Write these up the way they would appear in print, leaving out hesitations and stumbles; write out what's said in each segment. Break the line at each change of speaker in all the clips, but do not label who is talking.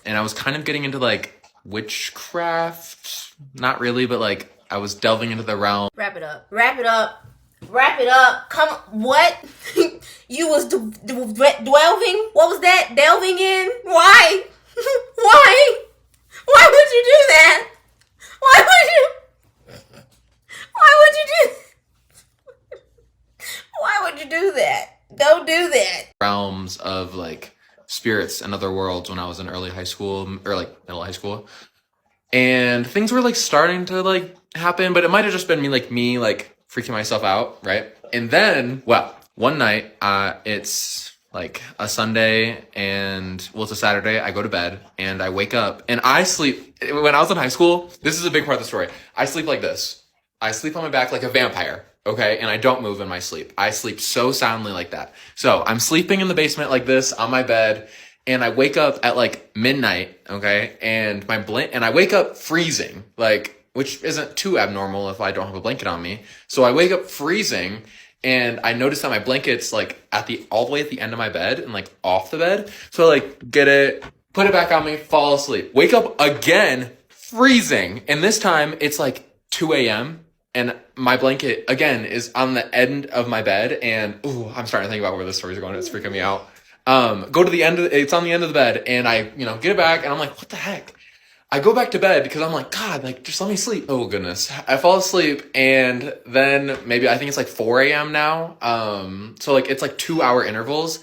and I was kind of getting into like witchcraft. Not really, but like I was delving into the realm.
Wrap it up. Wrap it up. Wrap it up. Come, what? You was delving? What was that? Delving in? Why? Why? Why would you do that? Why would you? Why would you do? Why would you do that? Don't do that.
Realms of like spirits and other worlds when I was in early high school or like middle high school. And things were like starting to like happen, but it might have just been me like freaking myself out, right? And then, well, one night, it's like a Sunday and well, it's a Saturday. I go to bed and I wake up and I sleep. When I was in high school, this is a big part of the story. I sleep like this. I sleep on my back like a vampire. Okay. And I don't move in my sleep. I sleep so soundly like that. So I'm sleeping in the basement like this on my bed. And I wake up at like midnight, okay, and I wake up freezing, like, which isn't too abnormal if I don't have a blanket on me. So I wake up freezing, and I notice that my blanket's like all the way at the end of my bed and like off the bed. So I like get it, put it back on me, fall asleep, wake up again, freezing, and this time it's like 2 a.m. and my blanket again is on the end of my bed, and ooh, I'm starting to think about where this story's going. It's freaking me out. Go to the end it's on the end of the bed and I, get it back and I'm like, what the heck? I go back to bed because I'm like, God, like, just let me sleep. Oh goodness. I fall asleep and then maybe I think it's like 4 a.m. now. So like, it's like 2-hour intervals.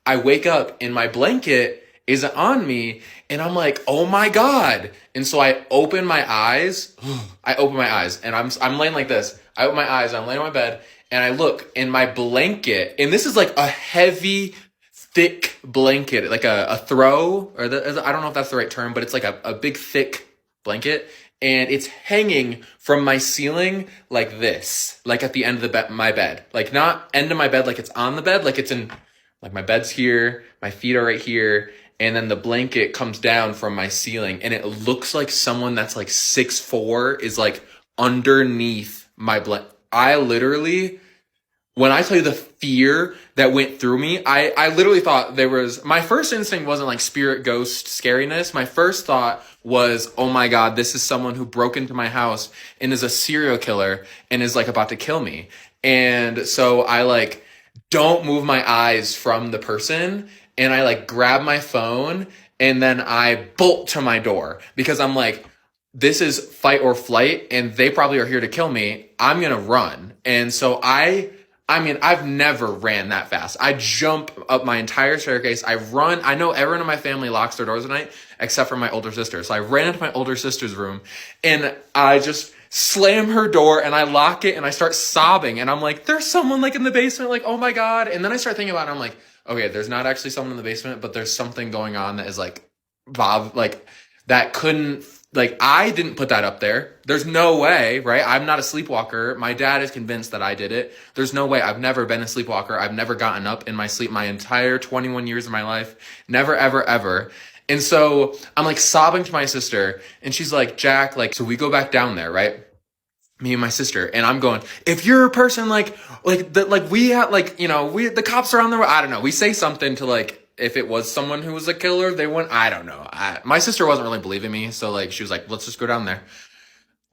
I wake up and my blanket is on me and I'm like, oh my God. And so I open my eyes. And I'm laying like this. I open my eyes, I'm laying on my bed and I look in my blanket and this is like a heavy, thick blanket, like a throw, or I don't know if that's the right term, but it's like a big, thick blanket, and it's hanging from my ceiling like this, like at the end of my bed, like not end of my bed, like it's on the bed, like it's in, like my bed's here, my feet are right here, and then the blanket comes down from my ceiling, and it looks like someone that's like 6'4" is like underneath my blanket. I literally, when I tell you the fear that went through me, I literally thought my first instinct wasn't like spirit, ghost, scariness. My first thought was, oh my God, this is someone who broke into my house and is a serial killer and is like about to kill me. And so I like don't move my eyes from the person and I like grab my phone and then I bolt to my door because I'm like, this is fight or flight and they probably are here to kill me. I'm going to run. And so I've never ran that fast. I jump up my entire staircase. I run. I know everyone in my family locks their doors at night, except for my older sister. So I ran into my older sister's room and I just slam her door and I lock it and I start sobbing. And I'm like, there's someone like in the basement, like, oh my God. And then I start thinking about it. I'm like, okay, there's not actually someone in the basement, but there's something going on that is like, Bob, like that couldn't, like, I didn't put that up there. There's no way, right? I'm not a sleepwalker. My dad is convinced that I did it. There's no way. I've never been a sleepwalker. I've never gotten up in my sleep my entire 21 years of my life. Never, ever, ever. And so I'm like sobbing to my sister and she's like, Jack, like, so we go back down there, right? Me and my sister, and I'm going, if you're a person like we had, like, the cops are on the, I don't know. We say something to like, if it was someone who was a killer, they wouldn't, I don't know. My sister wasn't really believing me. So like, she was like, let's just go down there.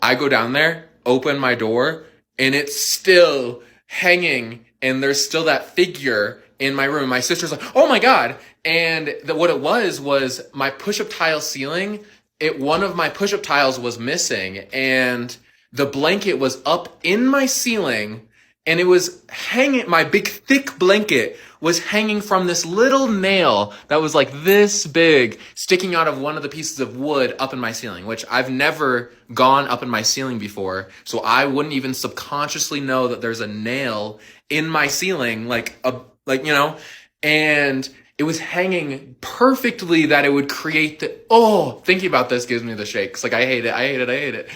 I go down there, open my door, and it's still hanging. And there's still that figure in my room. My sister's like, oh my God. And what it was my push-up tile ceiling. One of my push-up tiles was missing and the blanket was up in my ceiling and it was hanging, my big thick blanket was hanging from this little nail that was like this big, sticking out of one of the pieces of wood up in my ceiling, which I've never gone up in my ceiling before. So I wouldn't even subconsciously know that there's a nail in my ceiling, and it was hanging perfectly that it would create thinking about this gives me the shakes. Like, I hate it.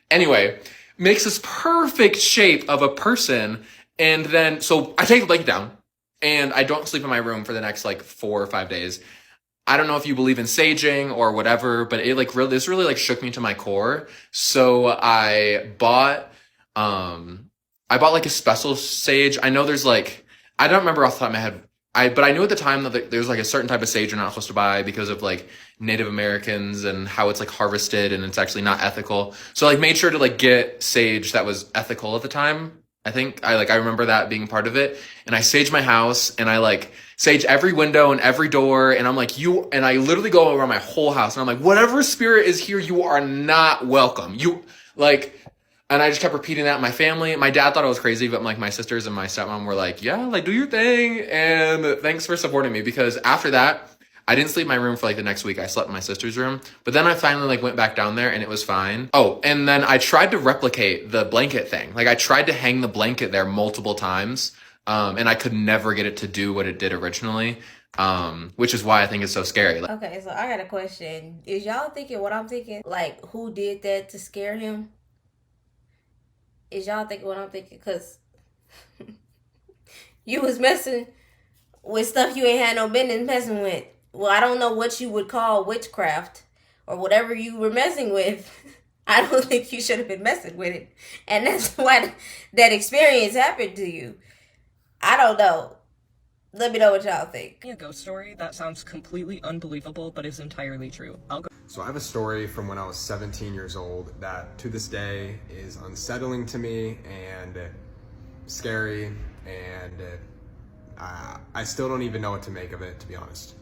Anyway, makes this perfect shape of a person. And then, so I take the blanket down and I don't sleep in my room for the next like 4 or 5 days. I don't know if you believe in saging or whatever, but it like this really like shook me to my core. So I bought like a special sage. I know there's like, I don't remember off the top of my head but I knew at the time that there's like a certain type of sage you're not supposed to buy because of like Native Americans and how it's like harvested and it's actually not ethical. So like made sure to like get sage that was ethical at the time. I remember that being part of it. And I sage my house and I like sage every window and every door. And I'm like, and I literally go around my whole house and I'm like, whatever spirit is here, you are not welcome. And I just kept repeating that in my family. My dad thought I was crazy, but like my sisters and my stepmom were like, yeah, like do your thing. And thanks for supporting me, because after that, I didn't sleep in my room for like the next week. I slept in my sister's room, but then I finally like went back down there and it was fine. Oh, and then I tried to replicate the blanket thing. Like I tried to hang the blanket there multiple times. And I could never get it to do what it did originally. Which is why I think it's so scary.
Okay, so I got a question. Is y'all thinking what I'm thinking? Like, who did that to scare him? Is y'all thinking what I'm thinking? Because you was messing with stuff you ain't had no business messing with. Well, I don't know what you would call witchcraft or whatever you were messing with. I don't think you should have been messing with it. And that's why that experience happened to you. I don't know. Let me know what y'all think.
A ghost story that sounds completely unbelievable, but is entirely true.
So I have a story from when I was 17 years old that to this day is unsettling to me and scary, and I still don't even know what to make of it, to be honest.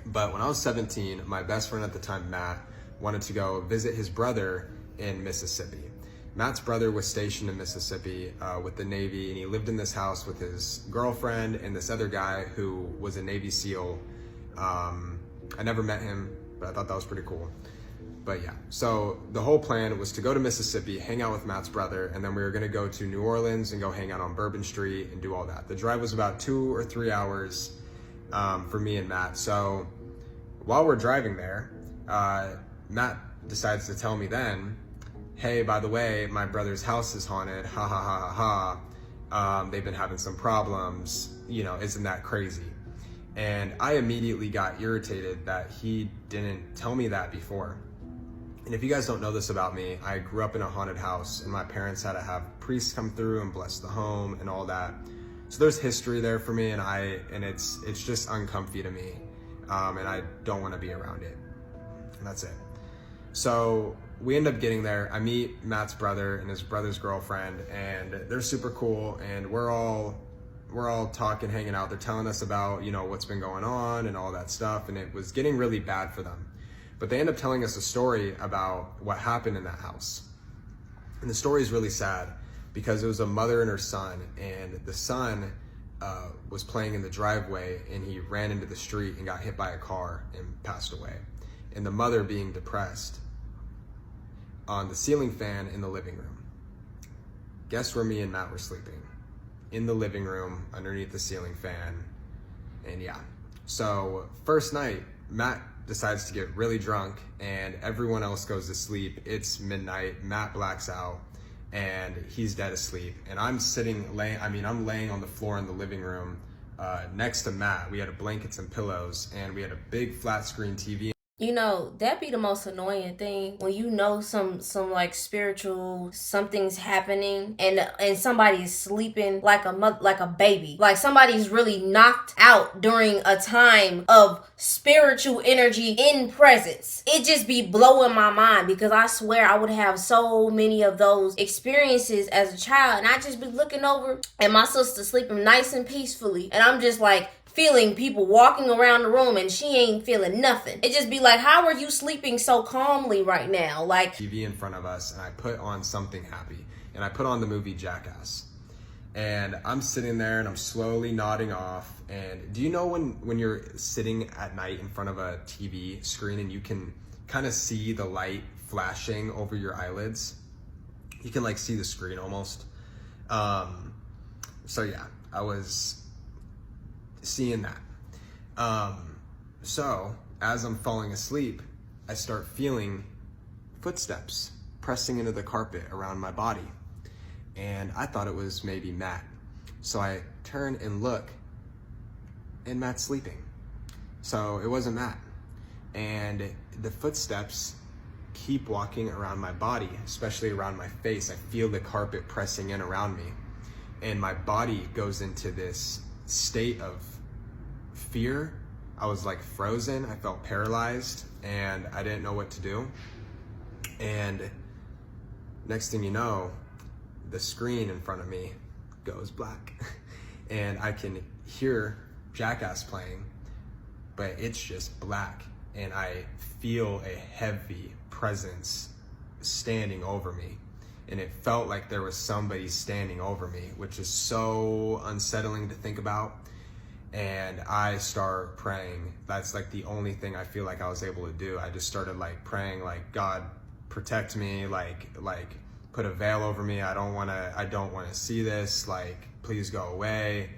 But when I was 17, my best friend at the time, Matt, wanted to go visit his brother in Mississippi. Matt's brother was stationed in Mississippi with the Navy, and he lived in this house with his girlfriend and this other guy who was a Navy SEAL. I never met him, but I thought that was pretty cool. But yeah, so the whole plan was to go to Mississippi, hang out with Matt's brother, and then we were gonna go to New Orleans and go hang out on Bourbon Street and do all that. The drive was about 2 or 3 hours for me and Matt. So while we're driving there, Matt decides to tell me then, hey, by the way, my brother's house is haunted, ha ha ha ha ha. They've been having some problems, isn't that crazy? And I immediately got irritated that he didn't tell me that before. And if you guys don't know this about me, I grew up in a haunted house and my parents had to have priests come through and bless the home and all that. So there's history there for me, and it's just uncomfy to me. And I don't want to be around it. And that's it. So we end up getting there. I meet Matt's brother and his brother's girlfriend, and they're super cool, and we're all talking, hanging out. They're telling us about, what's been going on and all that stuff, and it was getting really bad for them. But they end up telling us a story about what happened in that house. And the story is really sad because it was a mother and her son, and the son was playing in the driveway and he ran into the street and got hit by a car and passed away. And the mother, being depressed, on the ceiling fan in the living room. Guess where me and Matt were sleeping? In the living room, underneath the ceiling fan. And yeah, so first night, Matt decides to get really drunk and everyone else goes to sleep. It's midnight, Matt blacks out and he's dead asleep. And I'm I'm laying on the floor in the living room next to Matt. We had blankets and pillows and we had a big flat screen TV.
That'd be the most annoying thing when some like spiritual something's happening and somebody's sleeping like a baby. Like somebody's really knocked out during a time of spiritual energy in presence. It just be blowing my mind because I swear I would have so many of those experiences as a child, and I just be looking over and my sister sleeping nice and peacefully, and I'm just like feeling people walking around the room and she ain't feeling nothing. It just be like, how are you sleeping so calmly right now? Like
TV in front of us, and I put on something happy, and I put on the movie Jackass. And I'm sitting there and I'm slowly nodding off. And do you know when you're sitting at night in front of a TV screen and you can kind of see the light flashing over your eyelids? You can like see the screen almost. So yeah, I was seeing that. So as I'm falling asleep, I start feeling footsteps pressing into the carpet around my body. And I thought it was maybe Matt. So I turn and look, and Matt's sleeping. So it wasn't Matt. And the footsteps keep walking around my body, especially around my face. I feel the carpet pressing in around me. And my body goes into this state of fear. I was like frozen. I felt paralyzed and I didn't know what to do. And next thing you know, the screen in front of me goes black and I can hear Jackass playing, but it's just black. And I feel a heavy presence standing over me. And it felt like there was somebody standing over me, which is so unsettling to think about. And I start praying. That's like the only thing I feel like I was able to do. I just started like praying, like, God, protect me, like put a veil over me. I don't want to see this. Like, please go away.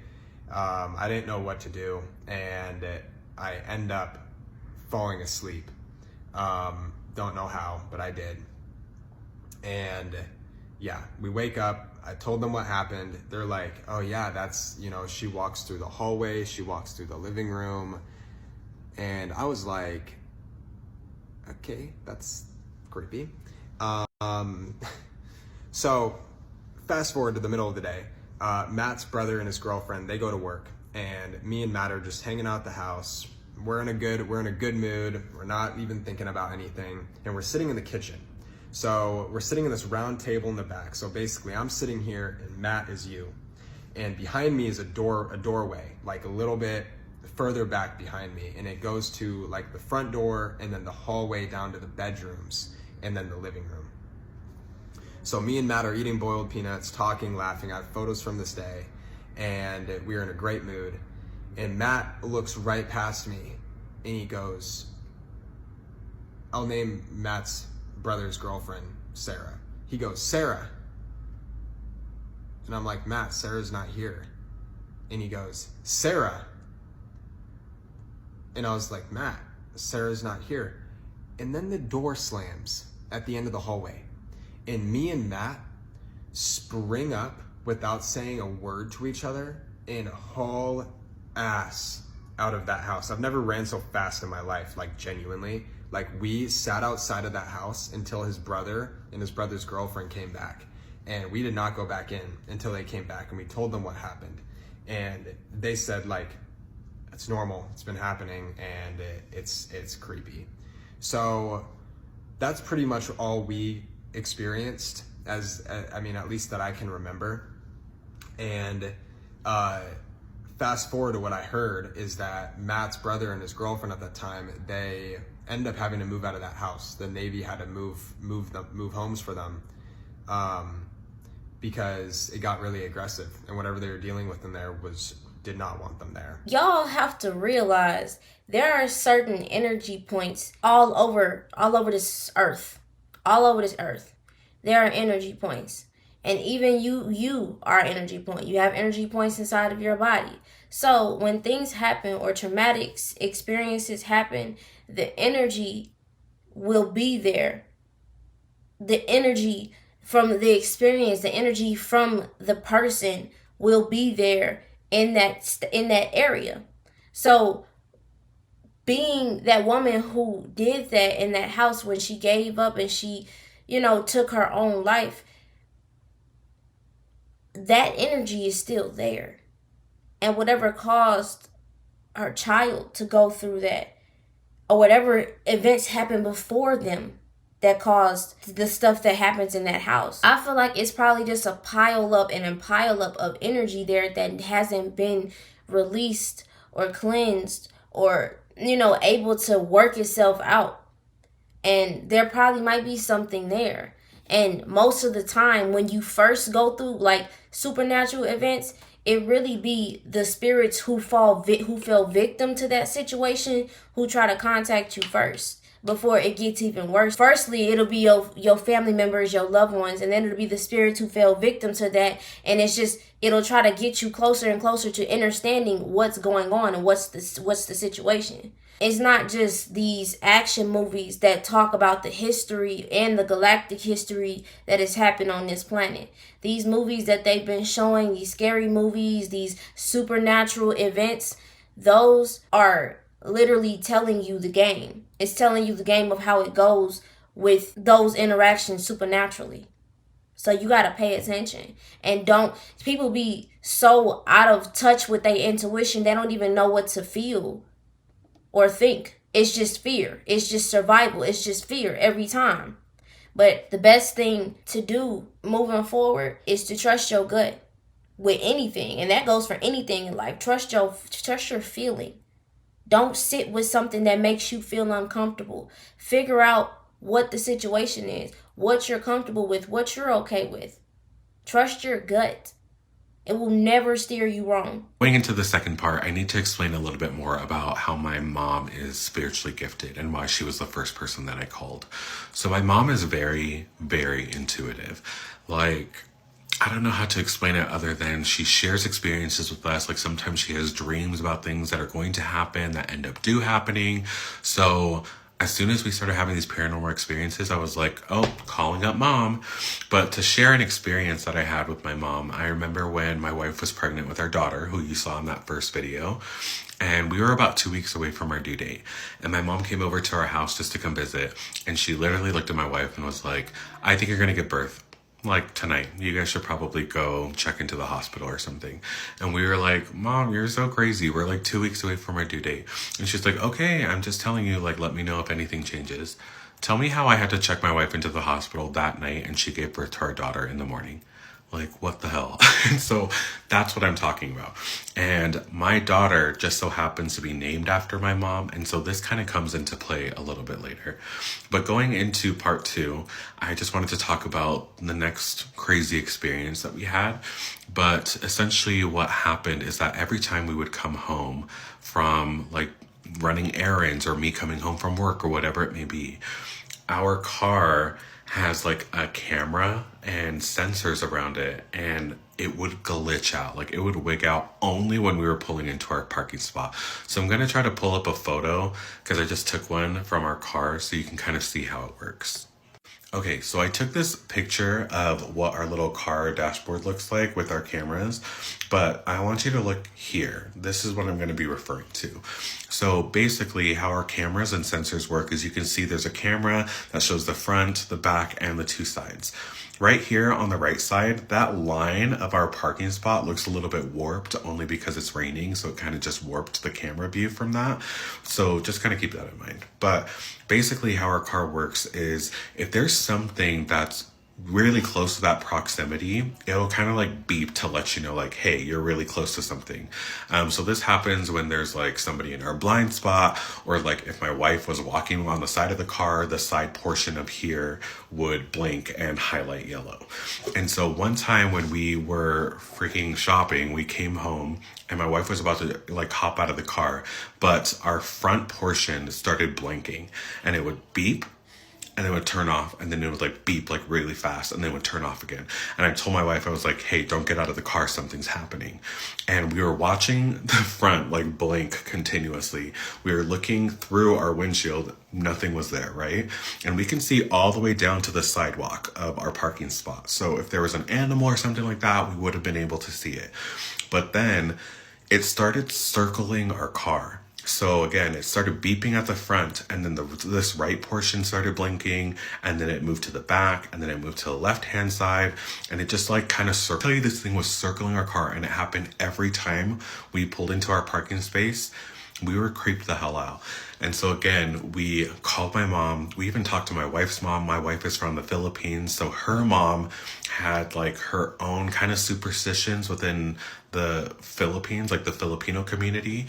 I didn't know what to do, and I end up falling asleep. Don't know how, but I did. And yeah, we wake up. I told them what happened. They're like, oh yeah, that's, you know, she walks through the hallway, she walks through the living room. And I was like, okay, that's creepy. So fast forward to the middle of the day. Matt's brother and his girlfriend, they go to work, and me and Matt are just hanging out at the house. We're in a good mood. We're not even thinking about anything, and we're sitting in the kitchen. So we're sitting in this round table in the back. So basically I'm sitting here and Matt is you. And behind me is a doorway, like a little bit further back behind me. And it goes to like the front door and then the hallway down to the bedrooms and then the living room. So me and Matt are eating boiled peanuts, talking, laughing. I have photos from this day and we're in a great mood. And Matt looks right past me and he goes, I'll name Matt's brother's girlfriend, Sarah. He goes, Sarah. And I'm like, Matt, Sarah's not here. And he goes, Sarah. And I was like, Matt, Sarah's not here. And then the door slams at the end of the hallway. And me and Matt spring up without saying a word to each other and haul ass out of that house. I've never ran so fast in my life, like genuinely. Like, we sat outside of that house until his brother and his brother's girlfriend came back. And we did not go back in until they came back, and we told them what happened. And they said, like, it's normal, it's been happening, and it's creepy. So that's pretty much all we experienced, at least that I can remember. And fast forward to what I heard is that Matt's brother and his girlfriend at that time, they ended up having to move out of that house. The Navy had to move homes for them because it got really aggressive, and whatever they were dealing with in there did not want them there.
Y'all have to realize there are certain energy points all over this earth. All over this earth. There are energy points. And even you are an energy point. You have energy points inside of your body. So when things happen or traumatic experiences happen, the energy will be there. The energy from the experience, the energy from the person will be there in that area. So being that woman who did that in that house when she gave up and she, took her own life, that energy is still there. And whatever caused her child to go through that, or whatever events happened before them that caused the stuff that happens in that house, I feel like it's probably just a pile up of energy there that hasn't been released or cleansed or, able to work itself out. And there probably might be something there. And most of the time when you first go through like supernatural events, it really be the spirits who fell victim to that situation who try to contact you first before it gets even worse. Firstly, it'll be your family members, your loved ones, and then it'll be the spirits who fell victim to that. And it'll try to get you closer and closer to understanding what's going on and what's the situation. It's not just these action movies that talk about the history and the galactic history that has happened on this planet. These movies that they've been showing, these scary movies, these supernatural events, those are literally telling you the game. It's telling you the game of how it goes with those interactions supernaturally. So you got to pay attention. And don't, people be so out of touch with their intuition, they don't even know what to feel or think. It's just fear. It's just survival. It's just fear every time. But the best thing to do moving forward is to trust your gut with anything. And that goes for anything in life. Trust your feeling. Don't sit with something that makes you feel uncomfortable. Figure out what the situation is, what you're comfortable with, what you're okay with. Trust your gut. It will never steer you wrong.
Going into the second part, I need to explain a little bit more about how my mom is spiritually gifted and why she was the first person that I called. So my mom is very, very intuitive. Like, I don't know how to explain it other than she shares experiences with us. Like sometimes she has dreams about things that are going to happen that end up happening. So as soon as we started having these paranormal experiences, I was like, oh, calling up mom. But to share an experience that I had with my mom, I remember when my wife was pregnant with our daughter, who you saw in that first video. And we were about 2 weeks away from our due date. And my mom came over to our house just to come visit. And she literally looked at my wife and was like, I think you're going to give birth. Like tonight, you guys should probably go check into the hospital or something. And we were like, Mom, you're so crazy. We're like 2 weeks away from our due date. And she's like, okay, I'm just telling you, like, let me know if anything changes. Tell me how I had to check my wife into the hospital that night and she gave birth to our daughter in the morning. Like, what the hell? And so that's what I'm talking about. And my daughter just so happens to be named after my mom. And so this kind of comes into play a little bit later. But going into part 2, I just wanted to talk about the next crazy experience that we had. But essentially what happened is that every time we would come home from like running errands or me coming home from work or whatever it may be, our car has like a camera and sensors around it, and it would glitch out. Like it would wig out only when we were pulling into our parking spot. So I'm going to try to pull up a photo because I just took one from our car so you can kind of see how it works. Okay, so I took this picture of what our little car dashboard looks like with our cameras, but I want you to look here. This is what I'm going to be referring to. So basically how our cameras and sensors work is you can see there's a camera that shows the front, the back, and the 2 sides. Right here on the right side, that line of our parking spot looks a little bit warped only because it's raining. So it kind of just warped the camera view from that. So just kind of keep that in mind. But basically how our car works is if there's something that's really close to that proximity, it'll kind of like beep to let you know like, hey, you're really close to something. So this happens when there's like somebody in our blind spot, or like if my wife was walking on the side of the car, the side portion of here would blink and highlight yellow. And so one time when we were freaking shopping, we came home and my wife was about to like hop out of the car, but our front portion started blinking and it would beep and then it would turn off, and then it would like beep like really fast and then it would turn off again. And I told my wife, I was like, hey, don't get out of the car, something's happening. And we were watching the front like blink continuously. We were looking through our windshield, nothing was there, right? And we can see all the way down to the sidewalk of our parking spot. So if there was an animal or something like that, we would have been able to see it. But then it started circling our car. So again, it started beeping at the front, and then this right portion started blinking, and then it moved to the back, and then it moved to the left-hand side, and it just like kind of circled. Tell you this thing was circling our car, and it happened every time we pulled into our parking space. We were creeped the hell out. And so again, we called my mom. We even talked to my wife's mom. My wife is from the Philippines. So her mom had like her own kind of superstitions within the Philippines, like the Filipino community.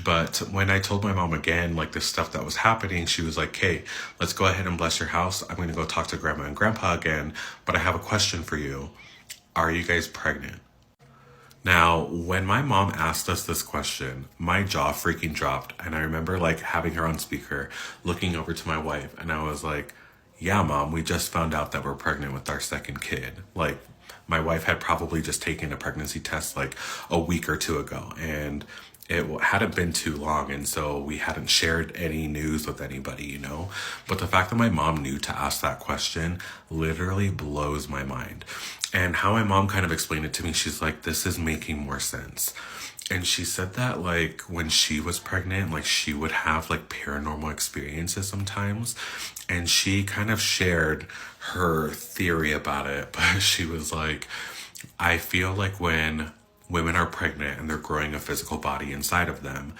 But when I told my mom again, like the stuff that was happening, she was like, hey, let's go ahead and bless your house. I'm going to go talk to grandma and grandpa again. But I have a question for you. Are you guys pregnant? Now, when my mom asked us this question, my jaw freaking dropped. And I remember like having her on speaker, looking over to my wife. And I was like, yeah, Mom, we just found out that we're pregnant with our second kid. Like my wife had probably just taken a pregnancy test like a week or 2 ago. And it hadn't been too long, and so we hadn't shared any news with anybody, you know. But the fact that my mom knew to ask that question literally blows my mind. And how my mom kind of explained it to me, she's like, this is making more sense. And she said that, like, when she was pregnant, like, she would have, like, paranormal experiences sometimes. And she kind of shared her theory about it. But she was like, I feel like when women are pregnant and they're growing a physical body inside of them,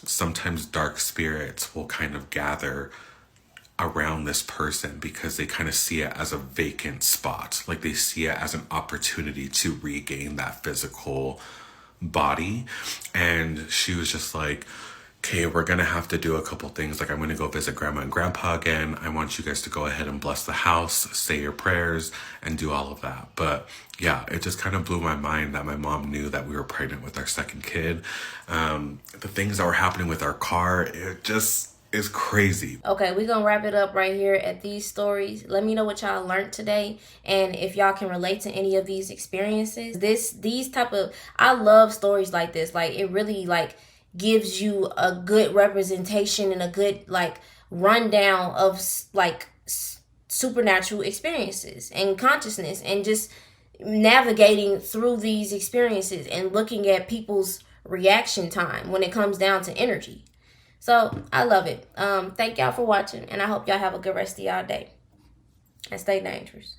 sometimes dark spirits will kind of gather around this person because they kind of see it as a vacant spot. Like, they see it as an opportunity to regain that physical body. And she was just like, okay, we're gonna have to do a couple things. Like, I'm gonna go visit grandma and grandpa again. I want you guys to go ahead and bless the house, say your prayers, and do all of that. But yeah, it just kind of blew my mind that my mom knew that we were pregnant with our second kid. The things that were happening with our car, it just is crazy.
Okay, we're gonna wrap it up right here at these stories. Let me know what y'all learned today, and if y'all can relate to any of these experiences. These type of, I love stories like this. Like, it really, like, gives you a good representation and a good, like, rundown of, like, supernatural experiences and consciousness, and just navigating through these experiences and looking at people's reaction time when it comes down to energy. So I love it. Thank y'all for watching, and I hope y'all have a good rest of y'all day, and stay dangerous.